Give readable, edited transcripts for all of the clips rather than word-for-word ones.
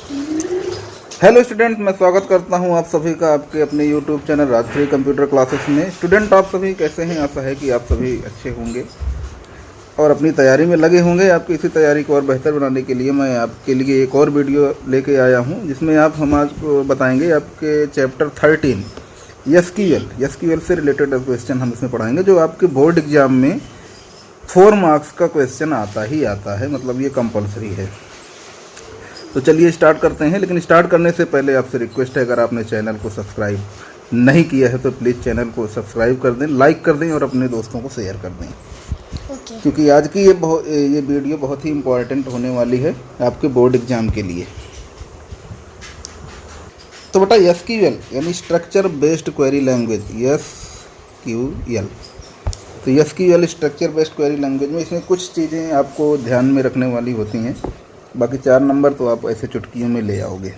Hello student, मैं स्वागत करता हूं आप सभी का आपके अपने YouTube channel Rajshri computer classes में। स्टूडेंट, आप सभी कैसे हैं? आशा है कि आप सभी अच्छे होंगे और अपनी तैयारी में लगे होंगे। आपकी इसी तैयारी को और बेहतर बनाने के लिए मैं आपके लिए एक और वीडियो लेके आया हूं, जिसमें हम आज को बताएंगे आपके चैप्टर 13 एसक्यूएल से रिलेटेड क्वेश्चन हम इसमें पढ़ाएंगे, जो आपके बोर्ड एग्जाम में 4 मार्क्स का क्वेश्चन आता ही आता है, मतलब ये कंपलसरी है। तो चलिए स्टार्ट करते हैं। लेकिन स्टार्ट करने से पहले आपसे रिक्वेस्ट है, अगर आपने चैनल को सब्सक्राइब नहीं किया है तो प्लीज़ चैनल को सब्सक्राइब कर दें, लाइक कर दें और अपने दोस्तों को शेयर कर दें। क्योंकि आज की ये वीडियो बहुत ही इम्पोर्टेंट होने वाली है आपके बोर्ड एग्ज़ाम के लिए। तो बेटा एसक्यूएल यानी structure based query language, SQL. तो SQL structure based query language में इसमें कुछ चीज़ें आपको ध्यान में रखने वाली होती हैं, बाकी 4 नंबर तो आप ऐसे चुटकियों में ले आओगे।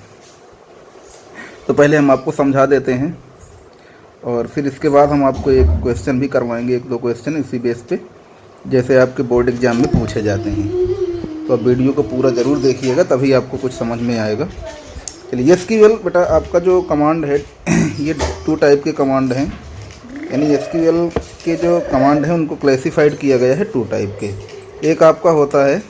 तो पहले हम आपको समझा देते हैं और फिर इसके बाद हम आपको एक क्वेश्चन भी करवाएंगे, 1-2 क्वेश्चन इसी बेस पे, जैसे आपके बोर्ड एग्जाम में पूछे जाते हैं। तो आप वीडियो को पूरा ज़रूर देखिएगा, तभी आपको कुछ समझ में आएगा। चलिए एसक्यूएल बेटा आपका जो कमांड है ये 2 टाइप के कमांड हैं, यानी एसक्यूएल के जो कमांड हैं उनको क्लासिफाइड किया गया है 2 टाइप के। एक आपका होता है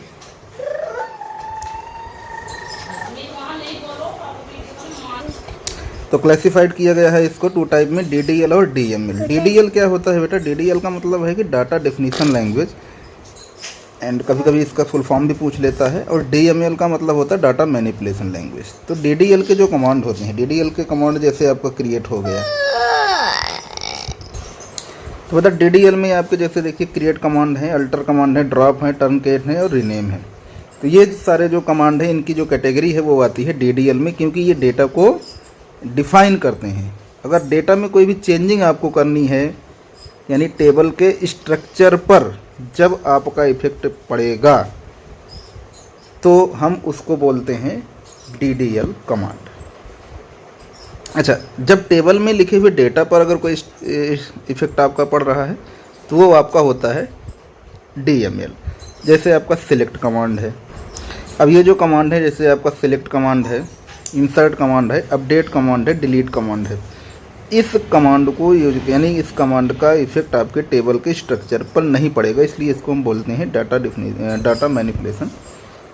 तो क्लासिफाइड किया गया है इसको 2 टाइप में, डीडीएल और डीएमएल। डीडीएल क्या होता है बेटा? डीडीएल का मतलब है कि डाटा डेफिनेशन लैंग्वेज, एंड कभी कभी इसका फुल फॉर्म भी पूछ लेता है। और डीएमएल का मतलब होता है डाटा मैनिपुलेशन लैंग्वेज। तो डीडीएल के जो कमांड होते हैं, डीडीएल के कमांड जैसे आपका क्रिएट हो गया, तो बता डीडीएल में आपके जैसे देखिए क्रिएट कमांड है, अल्टर कमांड है, ड्रॉप है, टर्नकेट है और रीनेम है। तो ये सारे जो कमांड है इनकी जो कैटेगरी है वो आती है डीडीएल में, क्योंकि ये डेटा को डिफ़ाइन करते हैं। अगर डेटा में कोई भी चेंजिंग आपको करनी है, यानी टेबल के स्ट्रक्चर पर जब आपका इफेक्ट पड़ेगा, तो हम उसको बोलते हैं डीडीएल कमांड। अच्छा, जब टेबल में लिखे हुए डेटा पर अगर कोई इफेक्ट आपका पड़ रहा है तो वो आपका होता है डीएमएल। जैसे आपका सिलेक्ट कमांड है। अब ये जो कमांड है, जैसे आपका सिलेक्ट कमांड है, इंसर्ट कमांड है, अपडेट कमांड है, डिलीट कमांड है, इस कमांड को यूज यानी इस कमांड का इफेक्ट आपके टेबल के स्ट्रक्चर पर नहीं पड़ेगा, इसलिए इसको हम बोलते हैं डाटा मैनिपुलेशन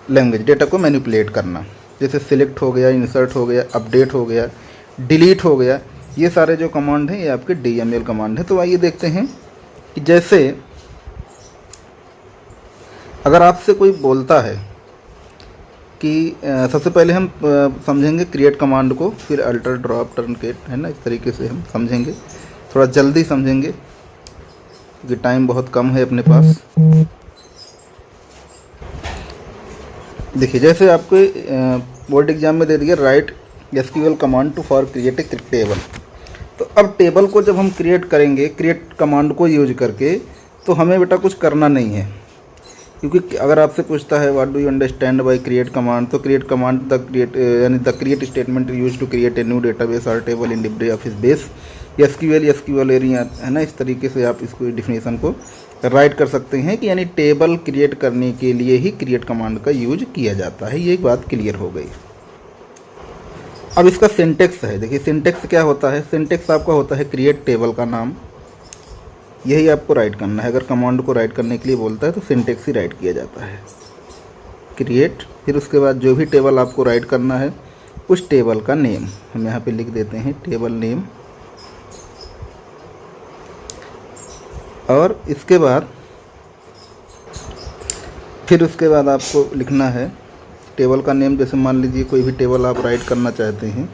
लैंग्वेज, डेटा को मैनिपुलेट करना। जैसे सिलेक्ट हो गया, इंसर्ट हो गया, अपडेट हो गया, डिलीट हो गया, ये सारे जो कमांड हैं ये आपके डीएमएल कमांड है। तो आइए देखते हैं कि जैसे अगर आपसे कोई बोलता है कि सबसे पहले हम समझेंगे क्रिएट कमांड को, फिर अल्टर, ड्रॉप, टर्नकेट, है ना, इस तरीके से हम समझेंगे। थोड़ा जल्दी समझेंगे क्योंकि टाइम बहुत कम है अपने पास। देखिए जैसे आपको बोर्ड एग्जाम में दे दिया write SQL command to for create a table. तो अब टेबल को जब हम क्रिएट करेंगे क्रिएट कमांड को यूज करके, तो हमें बेटा कुछ करना नहीं है, क्योंकि अगर आपसे पूछता है what do you understand by create command, तो create command the create statement use to create a new database और table in LibreOffice Base SQL area, है ना। इस तरीके से आप इसको डिफिनेशन को राइट कर सकते हैं कि यानी टेबल क्रिएट करने के लिए ही क्रिएट कमांड का यूज किया जाता है। ये एक बात क्लियर हो गई। अब इसका सिंटेक्स है। देखिए सिंटेक्स क्या होता है? सिंटेक्स आपका होता है क्रिएट टेबल का नाम, यही आपको राइट करना है। अगर कमांड को राइट करने के लिए बोलता है तो सिंटेक्स ही राइट किया जाता है, क्रिएट। फिर उसके बाद जो भी टेबल आपको राइट करना है उस टेबल का नेम हम यहाँ पे लिख देते हैं, टेबल नेम। और इसके बाद फिर उसके बाद आपको लिखना है टेबल का नेम। जैसे मान लीजिए कोई भी टेबल आप राइट करना चाहते हैं,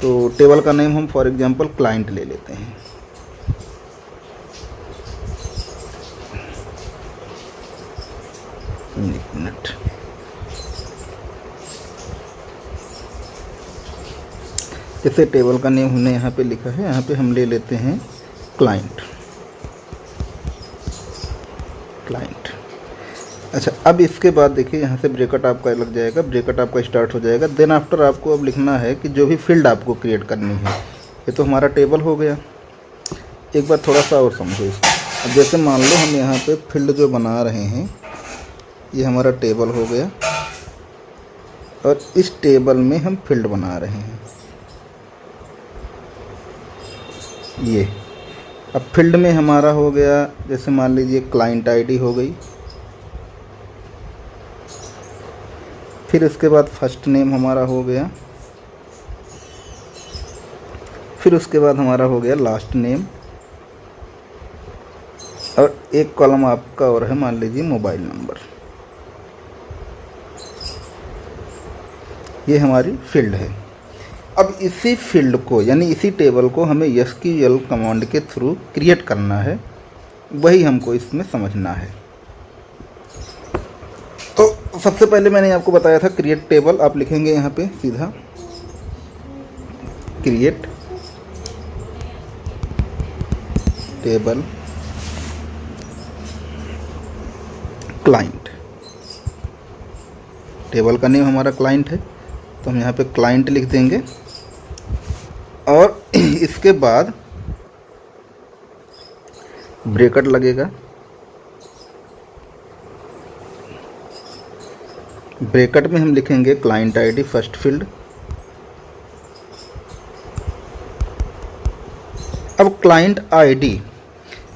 तो टेबल का नेम हम फॉर एग्जांपल क्लाइंट ले लेते हैं। मिनट, जैसे टेबल का नेम हमने यहाँ पे लिखा है, यहाँ पे हम ले लेते हैं क्लाइंट। अच्छा, अब इसके बाद देखिए यहाँ से ब्रैकेट आपका लग जाएगा, ब्रैकेट आपका स्टार्ट हो जाएगा। देन आफ्टर आपको अब लिखना है कि जो भी फील्ड आपको क्रिएट करनी है। ये तो हमारा टेबल हो गया। एक बार थोड़ा सा और समझो इसको। अब जैसे मान लो हम यहाँ पे फील्ड जो बना रहे हैं, ये हमारा टेबल हो गया। और इस टेबल में हम फील्ड बना रहे हैं। ये अब फील्ड में हमारा हो गया, जैसे मान लीजिए क्लाइंट आईडी हो गई, फिर उसके बाद फर्स्ट नेम हमारा हो गया, फिर उसके बाद हमारा हो गया लास्ट नेम, और एक कॉलम आपका और है, मान लीजिए मोबाइल नंबर। ये हमारी फील्ड है। अब इसी फील्ड को यानी इसी टेबल को हमें SQL कमांड के थ्रू क्रिएट करना है, वही हमको इसमें समझना है। तो सबसे पहले मैंने आपको बताया था क्रिएट टेबल, आप लिखेंगे यहाँ पे सीधा क्रिएट टेबल क्लाइंट। टेबल का नेम हमारा क्लाइंट है, तो हम यहाँ पे क्लाइंट लिख देंगे, और इसके बाद ब्रैकेट लगेगा। ब्रैकेट में हम लिखेंगे क्लाइंट आईडी फर्स्ट फील्ड। अब क्लाइंट आईडी,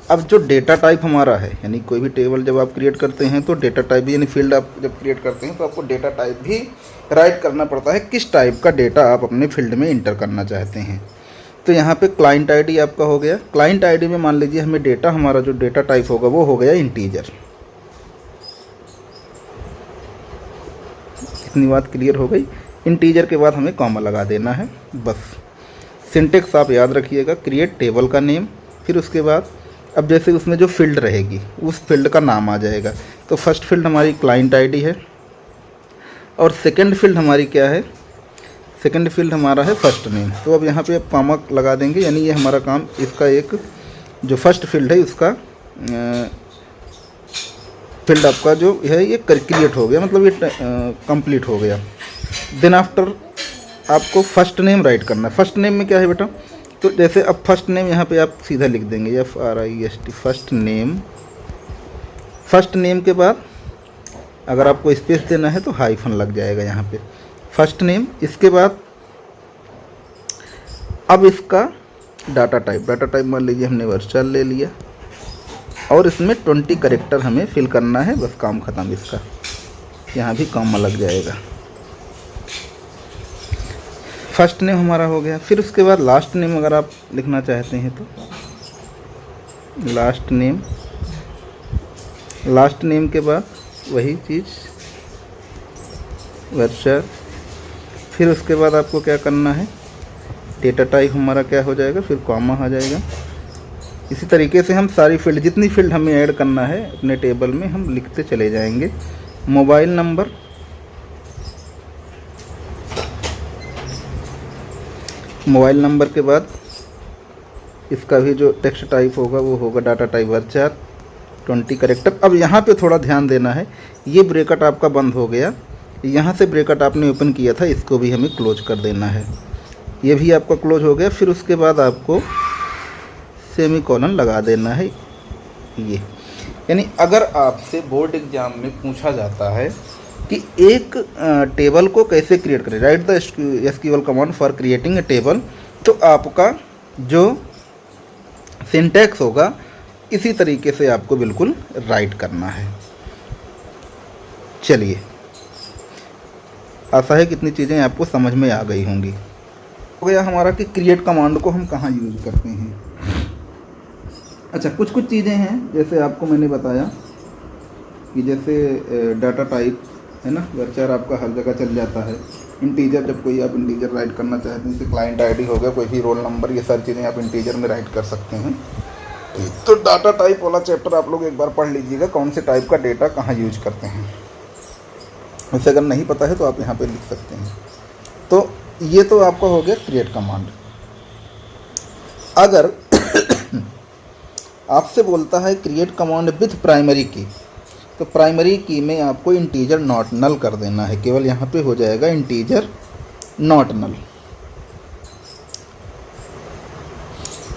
अब जो डेटा टाइप हमारा है, यानी कोई भी टेबल जब आप क्रिएट करते हैं तो डेटा टाइप भी, यानी फील्ड आप जब क्रिएट करते हैं तो आपको डेटा टाइप भी राइट करना पड़ता है, किस टाइप का डेटा आप अपने फील्ड में इंटर करना चाहते हैं। तो यहाँ पे क्लाइंट आईडी आपका हो गया। क्लाइंट आईडी में मान लीजिए हमें डेटा, हमारा जो डेटा टाइप होगा वो हो गया इंटीजर। इतनी बात क्लियर हो गई। इंटीजर के बाद हमें कॉमा लगा देना है, बस। सिंटेक्स आप याद रखिएगा, क्रिएट टेबल का नेम, फिर उसके बाद अब जैसे उसमें जो फील्ड रहेगी उस फील्ड का नाम आ जाएगा। तो फर्स्ट फील्ड हमारी क्लाइंट आईडी है, और सेकंड फील्ड हमारी क्या है, सेकंड फील्ड हमारा है फर्स्ट नेम। तो अब यहाँ पे आप कॉमा लगा देंगे, यानी ये हमारा काम, इसका एक जो फर्स्ट फील्ड है उसका फील्ड आपका जो है ये क्रिएट हो गया, मतलब ये कंप्लीट हो गया। देन आफ्टर आपको फर्स्ट नेम राइट करना है। फर्स्ट नेम में क्या है बेटा, तो जैसे अब फर्स्ट नेम यहाँ पे आप सीधा लिख देंगे FRIST first name. First name के बाद अगर आपको स्पेस देना है तो हाइफन लग जाएगा यहाँ पे, फर्स्ट नेम। इसके बाद अब इसका डाटा टाइप मान लीजिए हमने वर्चुअल ले लिया, और इसमें 20 कैरेक्टर हमें फिल करना है, बस काम ख़त्म इसका। यहाँ भी कॉमा लग जाएगा। फर्स्ट नेम हमारा हो गया। फिर उसके बाद लास्ट नेम अगर आप लिखना चाहते हैं तो लास्ट नेम के बाद वही चीज़ वर्चर। फिर उसके बाद आपको क्या करना है, डेटा टाइप हमारा क्या हो जाएगा, फिर कॉमा आ जाएगा। इसी तरीके से हम सारी फील्ड, जितनी फील्ड हमें ऐड करना है अपने टेबल में, हम लिखते चले जाएंगे। मोबाइल नंबर, मोबाइल नंबर के बाद इसका भी जो टेक्स्ट टाइप होगा वो होगा डाटा टाइप वर्चर, 20 कैरेक्टर। अब यहाँ पे थोड़ा ध्यान देना है, ये ब्रैकेट आपका बंद हो गया, यहाँ से ब्रैकेट आपने ओपन किया था, इसको भी हमें क्लोज कर देना है। ये भी आपका क्लोज हो गया। फिर उसके बाद आपको सेमीकोलन लगा देना है। ये यानी अगर आपसे बोर्ड एग्जाम में पूछा जाता है कि एक टेबल को कैसे क्रिएट करें, right the SQL command for creating a table, तो आपका जो सिंटैक्स होगा इसी तरीके से आपको बिल्कुल राइट करना है। चलिए, आशा है कितनी चीज़ें आपको समझ में आ गई होंगी। हो गया हमारा कि क्रिएट कमांड को हम कहाँ यूज़ करते हैं। अच्छा, कुछ चीज़ें हैं, जैसे आपको मैंने बताया कि जैसे डाटा टाइप है ना, वर्चर आपका हर जगह चल जाता है। इंटीजर, जब कोई आप इंटीजर राइट करना चाहते हैं, जैसे क्लाइंट आईडी हो गया, कोई भी रोल नंबर, ये सारी चीज़ें आप इंटीजर में राइट कर सकते हैं। तो डाटा टाइप वाला चैप्टर आप लोग एक बार पढ़ लीजिएगा, कौन से टाइप का डेटा कहाँ यूज करते हैं। वैसे अगर नहीं पता है तो आप यहाँ पे लिख सकते हैं। तो ये तो आपका हो गया क्रिएट कमांड। अगर आपसे बोलता है क्रिएट कमांड विथ प्राइमरी की, तो प्राइमरी की में आपको इंटीजर नॉट नल कर देना है। केवल यहाँ पे हो जाएगा integer not null,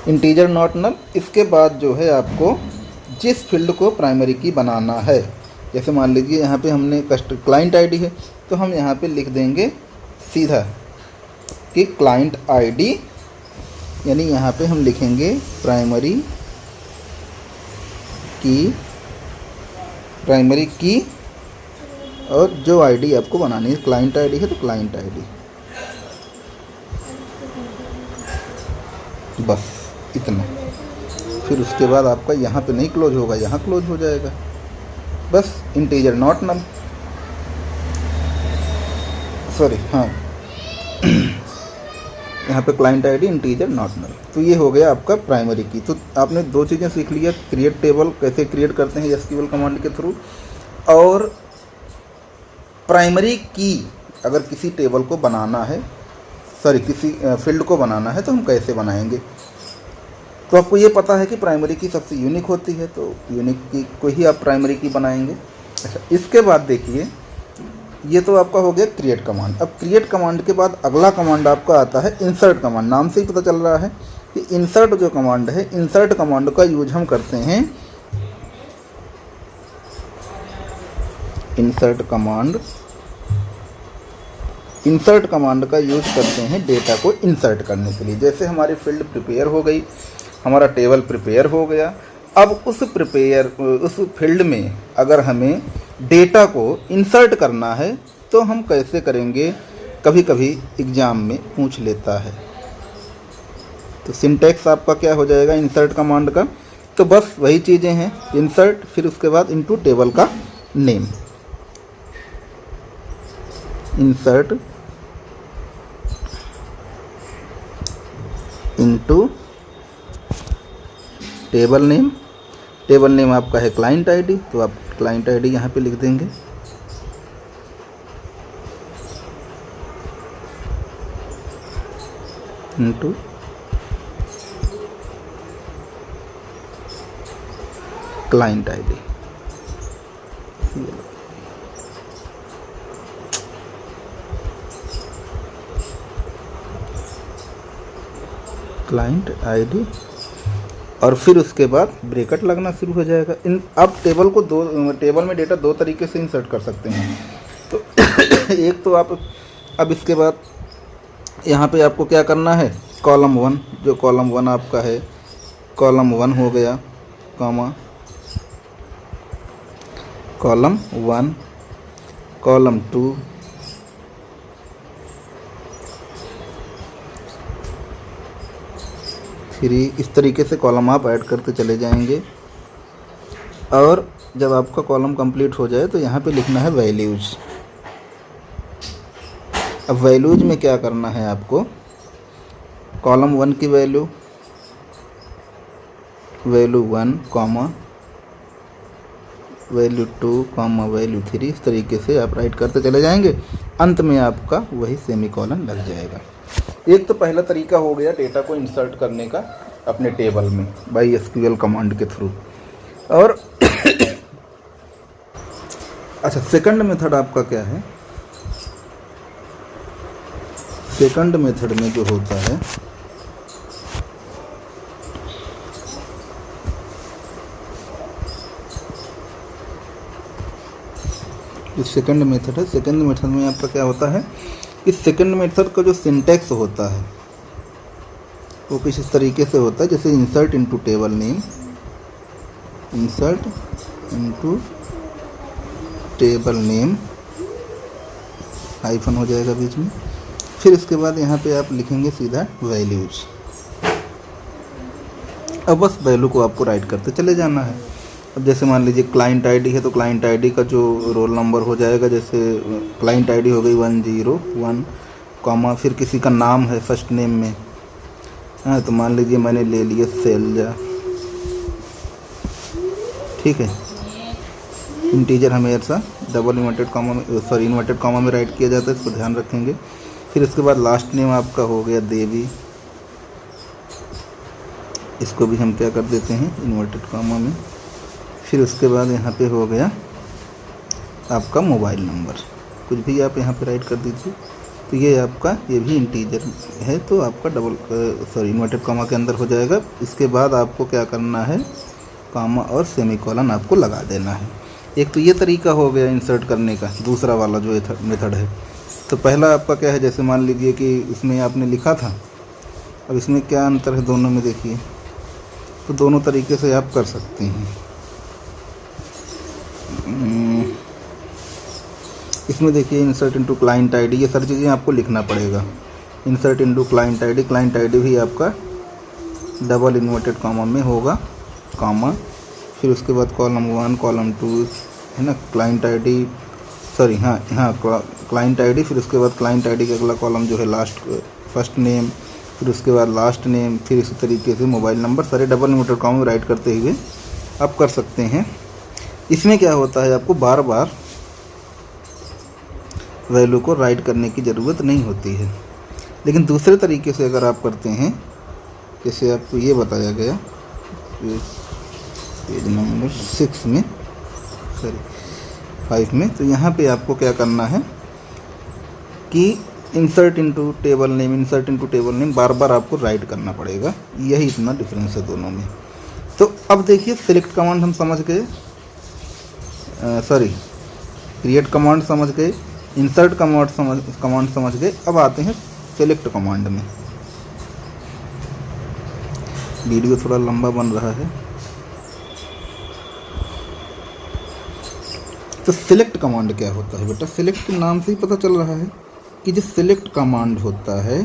integer not null. इसके बाद जो है आपको जिस फील्ड को प्राइमरी की बनाना है, जैसे मान लीजिए यहाँ पे हमने क्लाइंट आईडी है, तो हम यहाँ पे लिख देंगे सीधा कि क्लाइंट आईडी, यानी यहाँ पे हम लिखेंगे प्राइमरी की और जो आईडी आपको बनानी है, क्लाइंट आईडी है तो क्लाइंट आईडी, बस इतना। फिर उसके बाद आपका यहाँ पे नहीं क्लोज होगा, यहाँ क्लोज हो जाएगा, बस इंटीजर नॉट नल, सॉरी हाँ यहाँ पे client ID integer not null. तो ये हो गया आपका प्राइमरी की। तो आपने दो चीज़ें सीख लिया, क्रिएट टेबल कैसे क्रिएट करते हैं एसक्यूएल कमांड के थ्रू, और प्राइमरी की अगर किसी टेबल को बनाना है, सॉरी किसी फील्ड को बनाना है तो हम कैसे बनाएंगे। तो आपको ये पता है कि प्राइमरी की सबसे यूनिक होती है, तो यूनिक की को ही आप प्राइमरी की बनाएंगे। अच्छा, इसके बाद देखिए ये तो आपका हो गया क्रिएट कमांड। अब क्रिएट कमांड के बाद अगला कमांड आपका आता है इंसर्ट कमांड। नाम से ही पता चल रहा है कि इंसर्ट जो कमांड है, इंसर्ट कमांड का यूज हम करते हैं, इंसर्ट कमांड का यूज करते हैं डेटा को इंसर्ट करने के लिए। जैसे हमारी फील्ड प्रिपेयर हो गई, हमारा टेबल प्रिपेयर हो गया, अब उस फील्ड में अगर हमें डेटा को इंसर्ट करना है तो हम कैसे करेंगे, कभी कभी एग्ज़ाम में पूछ लेता है। तो सिंटैक्स आपका क्या हो जाएगा इंसर्ट कमांड का, तो बस वही चीज़ें हैं, इंसर्ट, फिर उसके बाद इनटू टेबल का name, insert into table name. Table name आपका है क्लाइंट आईडी, तो आप क्लाइंट आईडी यहाँ पे लिख देंगे, into client ID. Client ID और फिर उसके बाद ब्रैकेट लगना शुरू हो जाएगा। आप टेबल में डेटा दो तरीके से इंसर्ट कर सकते हैं। तो एक तो आप अब इसके बाद यहाँ पे आपको क्या करना है, कॉलम 1, जो कॉलम 1 आपका है, कॉलम 1 हो गया, कॉमा कॉलम 1, कॉलम 2, इस तरीके से कॉलम आप ऐड करते चले जाएंगे। और जब आपका कॉलम कंप्लीट हो जाए तो यहाँ पे लिखना है वैल्यूज। अब वैल्यूज में क्या करना है आपको, कॉलम 1 की value 1 comma value 2 comma value 3, इस तरीके से आप राइट करते चले जाएंगे। अंत में आपका वही सेमीकोलन लग जाएगा। एक तो पहला तरीका हो गया डेटा को इंसर्ट करने का अपने टेबल में बाय एसक्यूएल कमांड के थ्रू। और अच्छा, सेकंड मेथड आपका क्या है, सेकंड मेथड में जो होता है, जो सेकंड मेथड है, सेकंड मेथड में आपका क्या होता है, इस सेकंड मेथड का जो सिंटैक्स होता है वो कुछ इस तरीके से होता है, जैसे insert into table name, insert into table name, hyphen हो जाएगा बीच में, फिर इसके बाद यहाँ पे आप लिखेंगे सीधा वैल्यूज। अब बस वैल्यू को आपको राइट करते चले जाना है। अब जैसे मान लीजिए क्लाइंट आईडी है तो क्लाइंट आईडी का जो रोल नंबर हो जाएगा, जैसे क्लाइंट आईडी हो गई 101 कॉमा, फिर किसी का नाम है फर्स्ट नेम में, हाँ तो मान लीजिए मैंने ले लिया शैलजा, ठीक है। इंटीजर हमेशा डबल इन्वर्टेड कॉमा में, सॉरी इन्वर्टेड कॉमा में राइट किया जाता है, इसको ध्यान रखेंगे। फिर उसके बाद लास्ट नेम आपका हो गया देवी, इसको भी हम क्या कर देते हैं इन्वर्टेड कॉमा में। फिर उसके बाद यहाँ पे हो गया आपका मोबाइल नंबर, कुछ भी आप यहाँ पे राइट कर दीजिए। तो ये आपका, ये भी इंटीजर है तो आपका इन्वर्टेड कॉमा के अंदर हो जाएगा। इसके बाद आपको क्या करना है, कॉमा और सेमीकोलन आपको लगा देना है। एक तो ये तरीका हो गया इंसर्ट करने का, दूसरा वाला जो मेथड है। तो पहला आपका क्या है, जैसे मान लीजिए कि इसमें आपने लिखा था, अब इसमें क्या अंतर है दोनों में देखिए। तो दोनों तरीके से आप कर सकते हैं। इसमें देखिए इंसर्ट इनटू क्लाइंट आईडी, ये सारी चीज़ें आपको लिखना पड़ेगा। इंसर्ट इनटू क्लाइंट आईडी भी आपका डबल इन्वर्टेड कॉमा में होगा, कॉमा, फिर उसके बाद कॉलम 1 कॉलम 2 है ना, क्लाइंट आईडी, सॉरी हाँ क्लाइंट आईडी, फिर उसके बाद क्लाइंट आईडी का अगला कॉलम जो है लास्ट फर्स्ट नेम, फिर उसके बाद लास्ट नेम, फिर इसी तरीके से मोबाइल नंबर, सारे डबल इन्वर्टेड कॉमा में राइट करते हुए आप कर सकते हैं। इसमें क्या होता है, आपको बार बार वैल्यू को राइट करने की ज़रूरत नहीं होती है। लेकिन दूसरे तरीके से अगर आप करते हैं, जैसे आपको ये बताया गया पेज नंबर 6 में, सॉरी 5 में, तो यहाँ पे आपको क्या करना है कि इंसर्ट इनटू टेबल नेम बार बार आपको राइट करना पड़ेगा। यही इतना डिफरेंस है दोनों में। तो अब देखिए सिलेक्ट कमांड हम समझ गए, सॉरी क्रिएट कमांड समझ गए, इंसर्ट कमांड समझ गए। अब आते हैं सेलेक्ट कमांड में। वीडियो थोड़ा लंबा बन रहा है। तो सिलेक्ट कमांड क्या होता है बेटा, सिलेक्ट के नाम से ही पता चल रहा है कि जो सिलेक्ट कमांड होता है,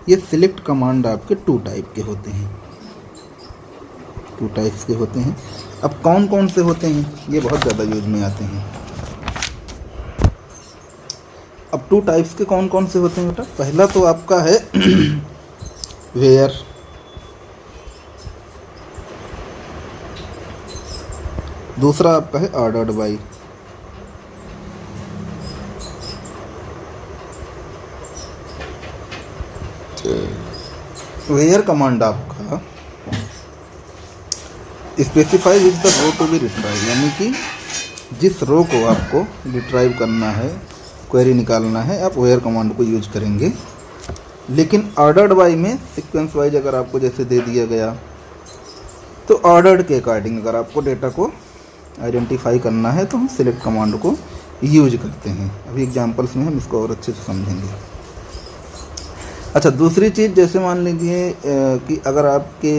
ये सिलेक्ट कमांड आपके 2 टाइप के होते हैं, 2 टाइप्स के होते हैं। अब कौन कौन से होते हैं, ये बहुत ज़्यादा यूज में आते हैं। अब 2 टाइप्स के कौन कौन से होते हैं बेटा, पहला तो आपका है वेयर, दूसरा आपका है ऑर्डर्ड बाई। वेयर कमांड आपका specify with the row to be retrieve, यानी कि जिस रो को आपको रिट्राइव करना है, क्वेरी निकालना है, आप वेयर कमांड को यूज करेंगे। लेकिन ऑर्डर्ड बाई में सीक्वेंस वाइज अगर आपको जैसे दे दिया गया, तो ऑर्डर्ड के अकॉर्डिंग अगर आपको डेटा को आइडेंटिफाई करना है तो हम सिलेक्ट कमांड को यूज करते हैं। अभी एग्जांपल्स में हम इसको और अच्छे से समझेंगे। अच्छा, दूसरी चीज़, जैसे मान लीजिए कि अगर आपके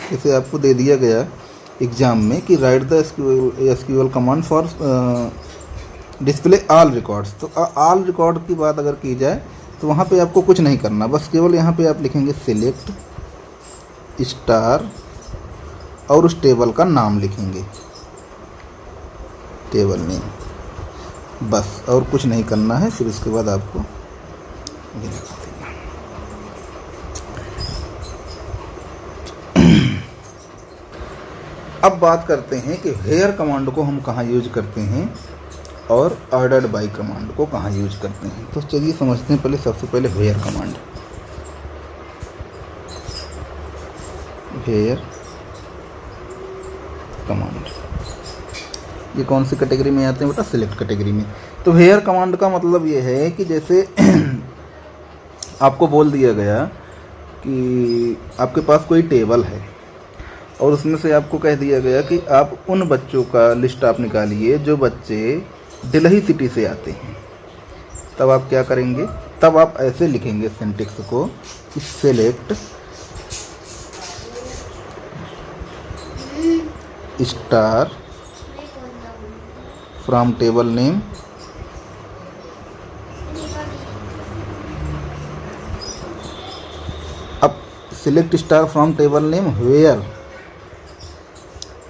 जैसे आपको दे दिया गया एग्ज़ाम में कि right the SQL command for display all records, तो ऑल रिकॉर्ड की बात अगर की जाए तो वहाँ पे आपको कुछ नहीं करना, बस केवल यहाँ पे आप लिखेंगे सिलेक्ट स्टार और उस टेबल का नाम लिखेंगे, टेबल नेम, बस, और कुछ नहीं करना है। फिर उसके बाद आपको ये लगा देना। अब बात करते हैं कि वेयर कमांड को हम कहाँ यूज करते हैं और ऑर्डर्ड बाई कमांड को कहाँ यूज करते हैं। तो चलिए समझते हैं। पहले सबसे पहले वेयर कमांड, वेयर कमांड ये कौन सी कैटेगरी में आते हैं बेटा, सिलेक्ट कैटेगरी में। तो वेयर कमांड का मतलब ये है कि जैसे आपको बोल दिया गया कि आपके पास कोई टेबल है और उसमें से आपको कह दिया गया कि आप उन बच्चों का लिस्ट आप निकालिए जो बच्चे दिल्ली सिटी से आते हैं। तब आप क्या करेंगे, तब आप ऐसे लिखेंगे सिंटेक्स को कि select star from table name अब select star from table name where,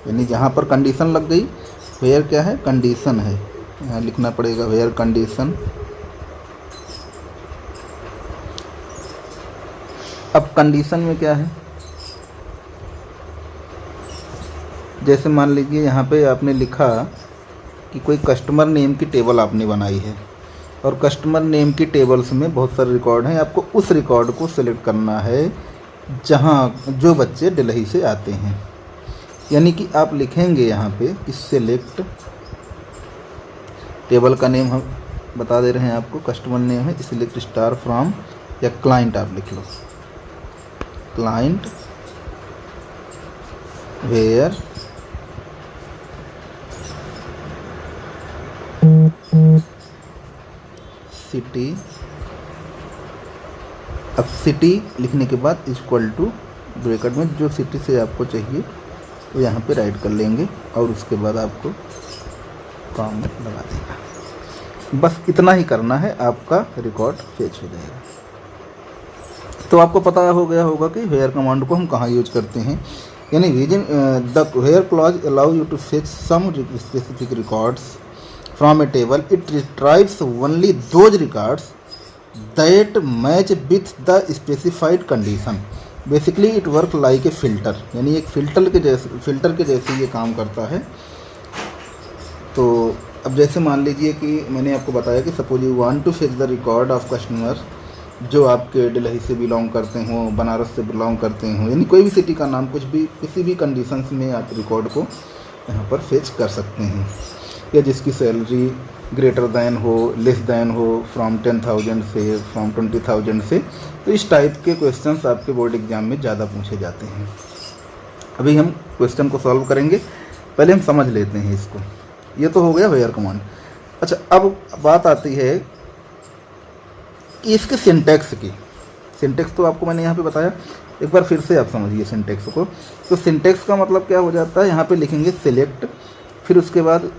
यानी जहाँ पर कंडीशन लग गई, वेयर क्या है, कंडीशन है, यहाँ लिखना पड़ेगा वेयर कंडीशन। अब कंडीशन में क्या है, जैसे मान लीजिए यहाँ पे आपने लिखा कि कोई कस्टमर नेम की टेबल आपने बनाई है और कस्टमर नेम की टेबल्स में बहुत सारे रिकॉर्ड हैं, आपको उस रिकॉर्ड को सिलेक्ट करना है जहाँ जो बच्चे दिल्ली से आते हैं। यानी कि आप लिखेंगे यहाँ पे कि सिलेक्ट, टेबल का नेम हम बता दे रहे हैं आपको, कस्टमर नेम है, सिलेक्ट स्टार फ्रॉम, या क्लाइंट आप लिख लो, क्लाइंट वेयर सिटी, अब सिटी लिखने के बाद इक्वल टू ब्रैकेट में जो सिटी से आपको चाहिए वो यहाँ पे राइट कर लेंगे और उसके बाद आपको काम में लगा देगा। बस इतना ही करना है, आपका रिकॉर्ड फेच हो जाएगा। तो आपको पता हो गया होगा कि वेयर कमांड को हम कहाँ यूज करते हैं। यानी reason the where clause allow you to fetch some specific records from a table, it retrieves only those records that match with the specified condition. Basically it work like a filter, यानी एक filter के जैसे ये काम करता है। तो अब जैसे मान लीजिए कि मैंने आपको बताया कि suppose you want to fetch the record of customer जो आपके दिल्ली से बिलोंग करते हों, बनारस से बिलोंग करते हों, यानी कोई भी सिटी का नाम, कुछ भी किसी भी कंडीशंस में आप रिकॉर्ड को यहाँ पर फेच कर सकते हैं। या जिसकी सैलरी ग्रेटर दैन हो, लेस दैन हो, फ्रॉम 10,000 से, फ्रॉम 20,000 से। तो इस टाइप के क्वेश्चंस आपके बोर्ड एग्जाम में ज़्यादा पूछे जाते हैं। अभी हम क्वेश्चन को सॉल्व करेंगे, पहले हम समझ लेते हैं इसको। ये तो हो गया वेयर कमांड। अच्छा, अब बात आती है कि इसके सिंटैक्स की। सिंटैक्स तो आपको मैंने यहाँ पे बताया, एक बार फिर से आप समझिए सिंटैक्स को। तो सिंटैक्स का मतलब क्या हो जाता है, यहाँ पे लिखेंगे सिलेक्ट, फिर उसके बाद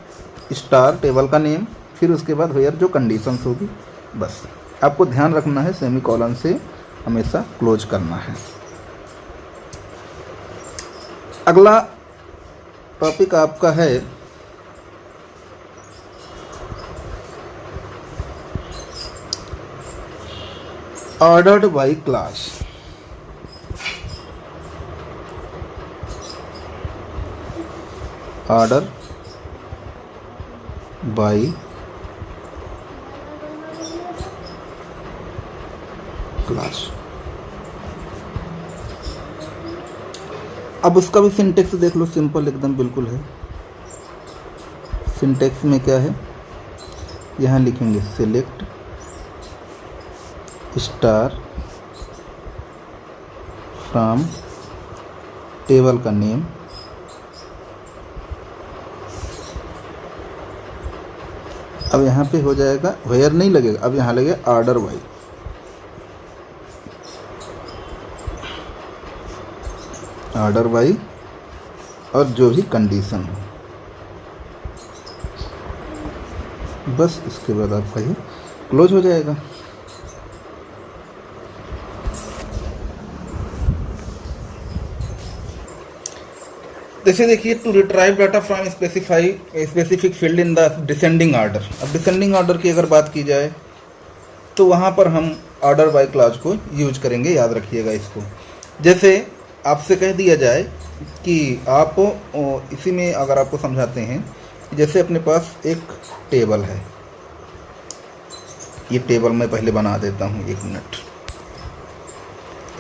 स्टार टेबल का नेम, फिर उसके बाद वेयर जो कंडीशंस होगी। बस आपको ध्यान रखना है, सेमीकोलन से हमेशा क्लोज करना है। अगला टॉपिक आपका है ordered bye class. Order by class. अब उसका भी सिंटेक्स देख लो, सिंपल एकदम बिल्कुल है। सिंटेक्स में क्या है, यहाँ लिखेंगे सिलेक्ट स्टार फ्रॉम टेबल का नेम, अब यहाँ पे हो जाएगा वेयर नहीं लगेगा, अब यहाँ लगेगा ऑर्डर बाय। ऑर्डर बाय और जो भी कंडीशन हो, बस इसके बाद आपका ये क्लोज हो जाएगा। जैसे देखिए, to retrieve data from specific field in the descending order. अब डिसेंडिंग ऑर्डर की अगर बात की जाए तो वहाँ पर हम ऑर्डर बाय क्लॉज को यूज करेंगे, याद रखिएगा इसको। जैसे आपसे कह दिया जाए कि आप इसी में अगर आपको समझाते हैं, जैसे अपने पास एक टेबल है, ये टेबल मैं पहले बना देता हूँ, 1 मिनट।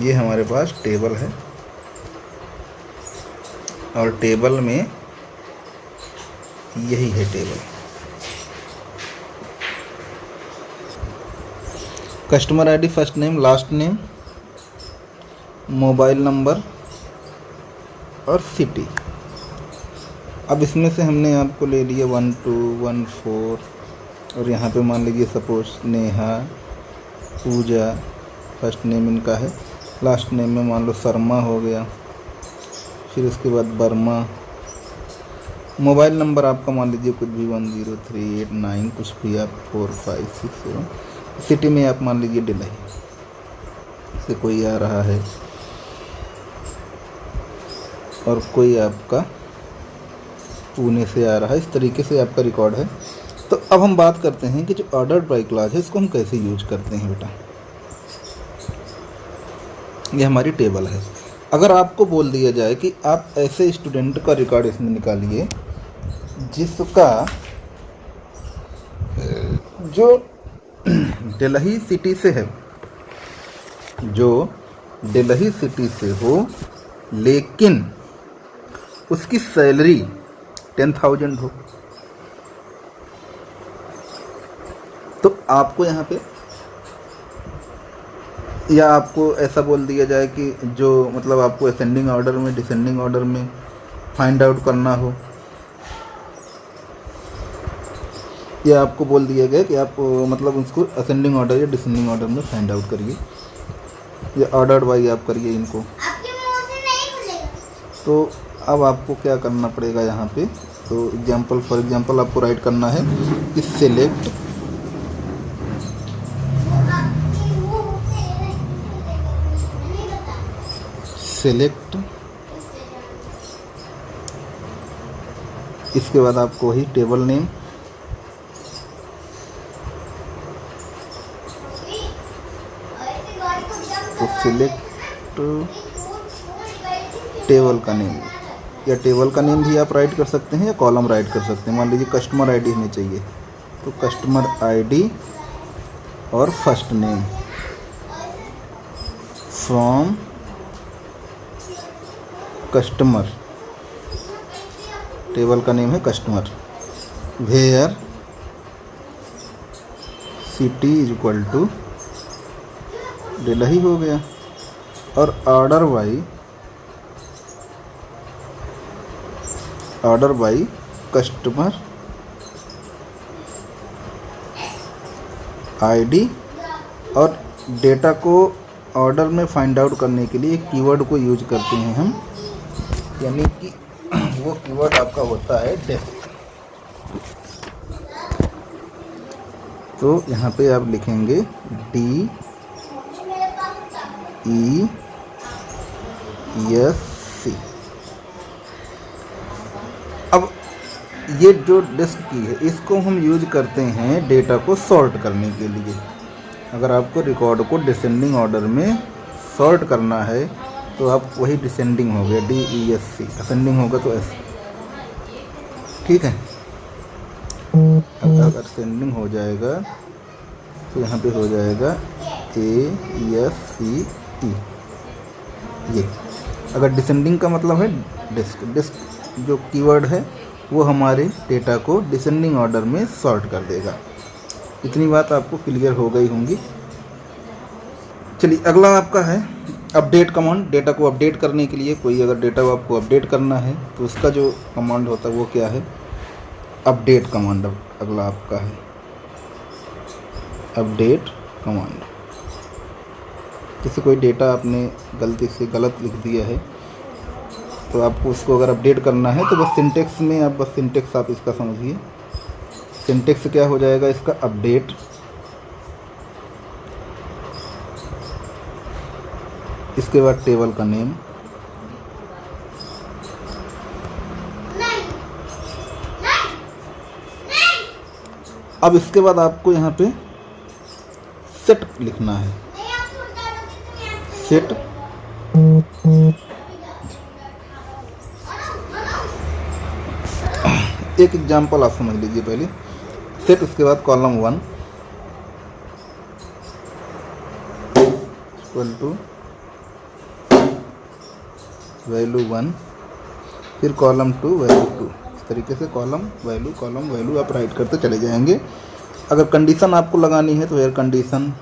ये हमारे पास टेबल है और टेबल में यही है table. Customer ID, first name, last name, mobile number और सिटी। अब इसमें से हमने आपको ले लिया 1 2 1 4 और यहाँ पे मान लीजिए सपोज नेहा, पूजा, फर्स्ट नेम इनका है, लास्ट नेम में मान लो शर्मा हो गया, फिर उसके बाद वर्मा। मोबाइल नंबर आपका मान लीजिए कुछ भी 103889 कुछ भी आप 4567। सिटी में आप मान लीजिए दिल्ली से कोई आ रहा है और कोई आपका पुणे से आ रहा है, इस तरीके से आपका रिकॉर्ड है। तो अब हम बात करते हैं कि जो ऑर्डर्ड बाय क्लॉज है इसको हम कैसे यूज करते हैं बेटा। ये हमारी टेबल है। अगर आपको बोल दिया जाए कि आप ऐसे स्टूडेंट का रिकॉर्ड इसमें निकालिए जिसका जो दिल्ली सिटी से है, जो दिल्ली सिटी से हो लेकिन उसकी सैलरी 10,000 हो, तो आपको यहाँ पे, या आपको ऐसा बोल दिया जाए कि जो मतलब आपको असेंडिंग ऑर्डर में, डिसेंडिंग ऑर्डर में फाइंड आउट करना हो, ये आपको बोल दिया गया कि आप मतलब उसको असेंडिंग ऑर्डर या डिसेंडिंग ऑर्डर में फाइंड आउट करिए, या ऑर्डर्ड बाई आप करिए इनको। तो अब आपको क्या करना पड़ेगा यहाँ पे, तो एग्जाम्पल फॉर एग्जाम्पल आपको राइट करना है कि सेलेक्ट इसके बाद आपको वही टेबल नेम, तो सिलेक्ट टेबल का नेम, या टेबल का नेम भी आप राइट कर सकते हैं या कॉलम राइट कर सकते हैं। मान लीजिए कस्टमर आईडी हमें चाहिए, तो कस्टमर आईडी और first name from customer, table का नेम है customer, where city is equal to Delhi हो गया, और ऑर्डर बाई कस्टमर आईडी, और डेटा को ऑर्डर में फाइंड आउट करने के लिए एक कीवर्ड को यूज करते हैं हम, यानी कि वो कीवर्ड आपका होता है डेस्क। तो यहाँ पे आप लिखेंगे DESC। अब ये जो डिस्क की है इसको हम यूज करते हैं डेटा को सॉर्ट करने के लिए। अगर आपको रिकॉर्ड को डिसेंडिंग ऑर्डर में सॉर्ट करना है तो आप वही डिसेंडिंग हो गया DESC, असेंडिंग होगा तो S, ठीक है। अब अगर असेंडिंग हो जाएगा तो यहाँ पे हो जाएगा ASCE। ये अगर डिसेंडिंग का मतलब है डिस्क, डिस्क जो कीवर्ड है वो हमारे डेटा को डिसेंडिंग ऑर्डर में सॉर्ट कर देगा। इतनी बात आपको क्लियर हो गई होंगी। चलिए अगला आपका है अपडेट कमांड। डेटा को अपडेट करने के लिए कोई अगर डेटा आपको अपडेट करना है तो उसका जो कमांड होता है वो क्या है, अपडेट कमांड। अगला आपका है अपडेट कमांड। जैसे कोई डेटा आपने गलती से गलत लिख दिया है तो आपको उसको अगर अपडेट करना है तो बस सिंटेक्स में आप बस सिंटेक्स आप इसका समझिए। सिंटेक्स क्या हो जाएगा इसका, अपडेट, इसके बाद टेबल का नेम, अब इसके बाद आपको यहाँ पे सेट लिखना है। सेट एक एग्जांपल आप समझ लीजिए पहले। सेट उसके बाद कॉलम 1 इक्वल टू वैल्यू 1, फिर कॉलम 2 वैल्यू 2। इस तरीके से कॉलम वैल्यू आप राइट करते चले जाएंगे। अगर कंडीशन आपको लगानी है तो एयर कंडीशन,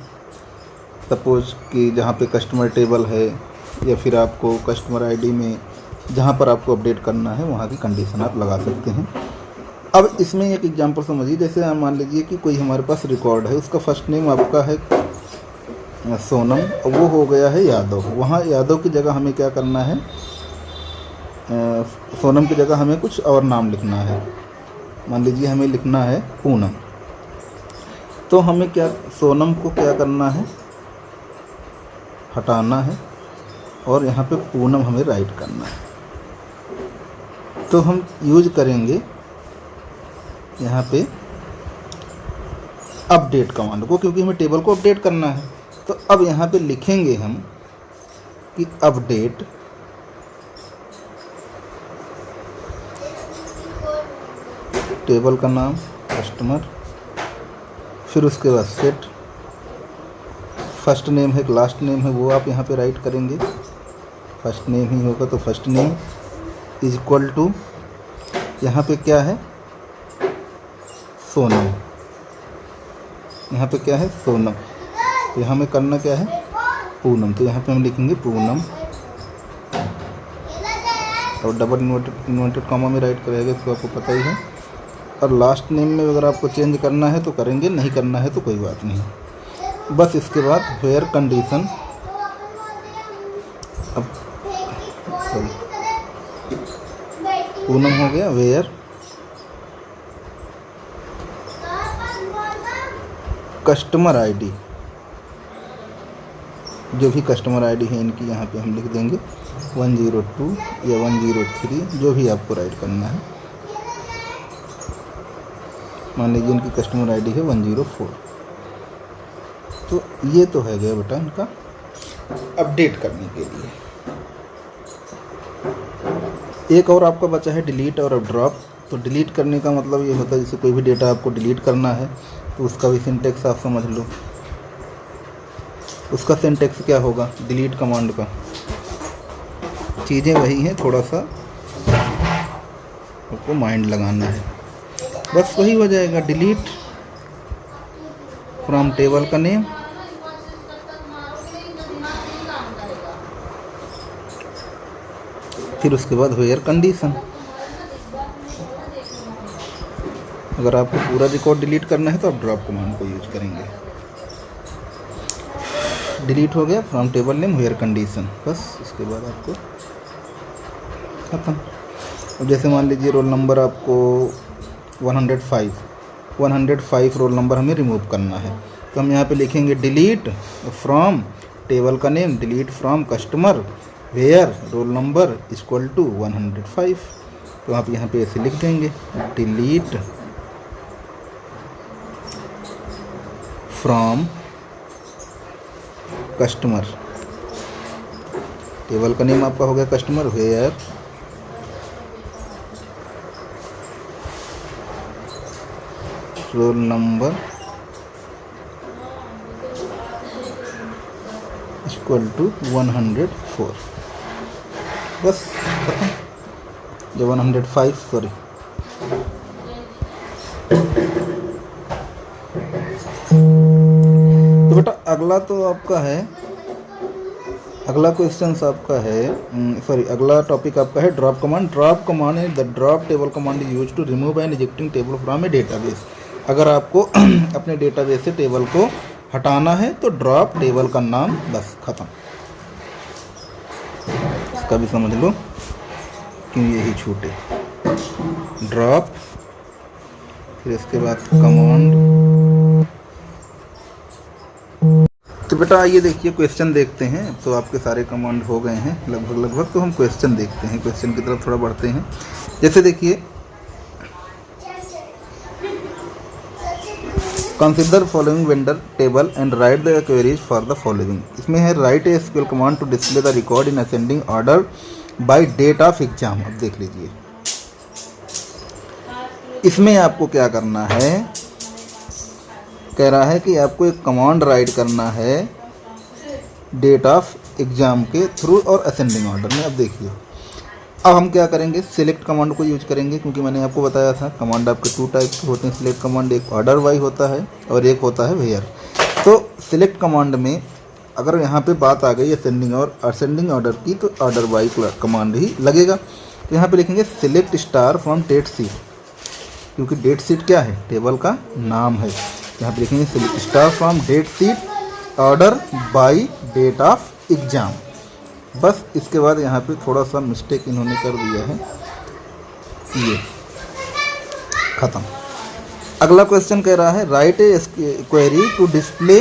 सपोज कि जहाँ पे कस्टमर टेबल है या फिर आपको कस्टमर आईडी में जहाँ पर आपको अपडेट करना है वहाँ की कंडीशन आप लगा सकते हैं। अब इसमें एक एग्जांपल समझिए। जैसे आप मान लीजिए कि कोई हमारे पास रिकॉर्ड है, उसका फर्स्ट नेम आपका है सोनम, वो हो गया है यादव। वहाँ यादव की जगह हमें क्या करना है, सोनम की जगह हमें कुछ और नाम लिखना है। मान लीजिए हमें लिखना है पूनम, तो हमें क्या सोनम को क्या करना है, हटाना है और यहाँ पे पूनम हमें राइट करना है। तो हम यूज करेंगे यहाँ पे अपडेट कमांड को, क्योंकि हमें टेबल को अपडेट करना है। तो अब यहाँ पे लिखेंगे हम कि अपडेट टेबल का नाम कस्टमर, फिर उसके बाद सेट, फर्स्ट नेम है लास्ट नेम है वो आप यहाँ पे राइट करेंगे। फर्स्ट नेम ही होगा तो first name is equal to, यहाँ पे क्या है सोनम, यहाँ पे क्या है सोनम, तो यहाँ में करना क्या है पूनम, तो यहाँ पे हम लिखेंगे पूनम और डबल इन्वर्टेड कॉमा में राइट करेगा, इसको आपको पता ही है। और लास्ट नेम में अगर आपको चेंज करना है तो करेंगे, नहीं करना है तो कोई बात नहीं। बस इसके बाद वेयर कंडीशन, अब सॉरी पूनम हो गया, वेयर कस्टमर आईडी, जो भी कस्टमर आईडी है इनकी यहाँ पे हम लिख देंगे 102 या 103, जो भी आपको राइट करना है। मान लीजिए इनकी कस्टमर आईडी है 104। तो ये तो है गया बेटा इनका अपडेट करने के लिए। एक और आपका बचा है डिलीट और ड्रॉप। तो डिलीट करने का मतलब ये होता है जैसे कोई भी डेटा आपको डिलीट करना है तो उसका भी सिंटेक्स आप समझ लो। उसका सिंटेक्स क्या होगा डिलीट कमांड का, चीज़ें वही हैं, थोड़ा सा आपको माइंड लगाना है, बस वही हो जाएगा। डिलीट फ्रॉम टेबल का नेम, फिर उसके बाद वेयर कंडीशन। अगर आपको पूरा रिकॉर्ड डिलीट करना है तो आप ड्रॉप कमांड को यूज करेंगे। डिलीट हो गया from table name where condition, बस इसके बाद आपको खत्म। अब जैसे मान लीजिए रोल नंबर आपको 105 रोल नंबर हमें रिमूव करना है, तो हम यहाँ पे लिखेंगे डिलीट फ्रॉम टेबल का name, delete from customer where roll number equal to 105। तो आप यहाँ पे ऐसे लिख देंगे डिलीट फ्रॉम कस्टमर, टेबल का नेम आपका हो गया customer, where roll number equal to 104। बस खत्म। जो 105 सॉरी तो बेटा अगला तो आपका है, अगला क्वेश्चन आपका है सॉरी अगला टॉपिक आपका है ड्रॉप कमांड। ड्रॉप कमांड है the drop table command is used to remove and rejecting table from a database. अगर आपको अपने डेटाबेस से टेबल को हटाना है तो ड्रॉप टेबल का नाम, बस खत्म। इसका भी समझ लो क्यों यही छूटे। ड्रॉप, फिर इसके बाद कमांड। तो बेटा आइए देखिए क्वेश्चन देखते हैं। तो आपके सारे कमांड हो गए हैं लगभग। तो हम क्वेश्चन देखते हैं, क्वेश्चन की तरफ थोड़ा बढ़ते हैं। जैसे देखिए consider following vendor table and write the queries for the following. इसमें है write a SQL command to display the record in ascending order by date of exam. अब देख लीजिए इसमें आपको क्या करना है, कह रहा है कि आपको एक कमांड राइट करना है डेट ऑफ एग्जाम के थ्रू और असेंडिंग ऑर्डर में। अब देखिए अब हम क्या करेंगे, सिलेक्ट कमांड को यूज करेंगे, क्योंकि मैंने आपको बताया था कमांड आपके 2 टाइप के होते हैं सिलेक्ट कमांड, एक ऑर्डर वाइज होता है और एक होता है वेयर। तो सिलेक्ट कमांड में अगर यहाँ पे बात आ गई असेंडिंग और असेंडिंग ऑर्डर की तो ऑर्डर वाइज कमांड ही लगेगा। तो यहाँ पे लिखेंगे select star from date sheet, क्योंकि डेट सीट क्या है, टेबल का नाम है। यहाँ पे लिखेंगे select star from date sheet order by date of exam. बस इसके बाद यहाँ पे थोड़ा सा मिस्टेक इन्होंने कर दिया है, ये खत्म। अगला क्वेश्चन कह रहा है write a query to display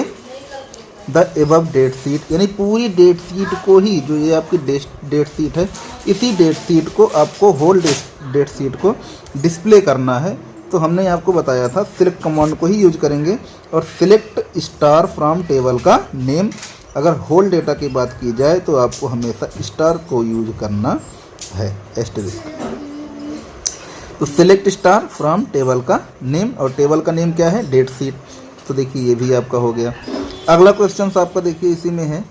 the above date sheet, यानी पूरी डेट सीट को ही, जो ये आपकी डेट सीट है, इसी डेट सीट को आपको होल डेट सीट को डिस्प्ले करना है। तो हमने आपको बताया था सिलेक्ट कमांड को ही यूज करेंगे और सिलेक्ट स्टार फ्रॉम टेबल का नेम। अगर होल डेटा की बात की जाए तो आपको हमेशा स्टार को यूज करना है, एस्टेरिस्क। तो सिलेक्ट स्टार फ्रॉम टेबल का नेम, और टेबल का नेम क्या है, डेट सीट। तो देखिए ये भी आपका हो गया। अगला क्वेश्चन आपका देखिए इसी में है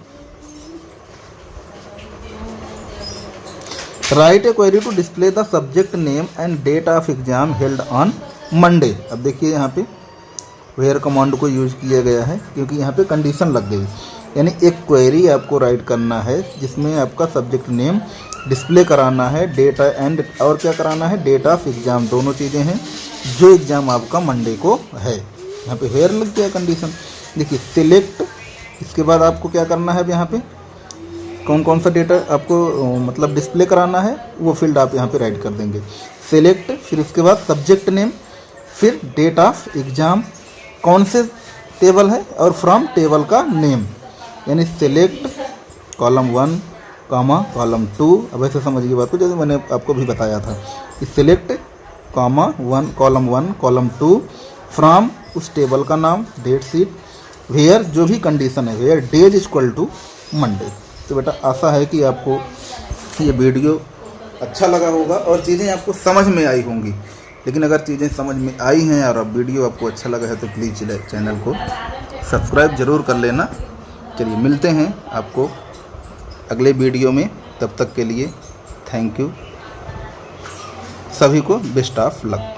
write a query to display the subject name and date of exam held on Monday. अब देखिए यहाँ पे वेयर कमांड को यूज किया गया है क्योंकि यहाँ पे कंडीशन लग गई, यानी एक क्वेरी आपको राइट करना है जिसमें आपका सब्जेक्ट नेम डिस्प्ले कराना है, डेट एंड और क्या कराना है, डेट ऑफ एग्जाम, दोनों चीज़ें हैं। जो एग्ज़ाम आपका मंडे को है। यहाँ पे वेयर लग गया कंडीशन। देखिए सिलेक्ट, इसके बाद आपको क्या करना है, अब यहाँ पे कौन कौन सा डेटा आपको मतलब डिस्प्ले कराना है वो फील्ड आप यहाँ पे राइट कर देंगे। सिलेक्ट, फिर उसके बाद सब्जेक्ट नेम, फिर डेट ऑफ एग्ज़ाम, कौन से टेबल है, और फ्रॉम टेबल का नेम, यानी सिलेक्ट कॉलम 1 कॉलम 2। अब ऐसे समझिए बात को, जैसे मैंने आपको भी बताया था कि सिलेक्ट कॉलम 1 कॉलम 2 फ्रॉम उस टेबल का नाम, डेट शीट, वेयर जो भी कंडीशन है, where days equal to Monday. तो बेटा आशा है कि आपको ये वीडियो अच्छा लगा होगा और चीज़ें आपको समझ में आई होंगी। लेकिन अगर चीज़ें समझ में आई हैं और अब वीडियो आपको अच्छा लगा है तो प्लीज़ चैनल को सब्सक्राइब ज़रूर कर लेना। चलिए मिलते हैं आपको अगले वीडियो में, तब तक के लिए थैंक यू, सभी को बेस्ट ऑफ लक।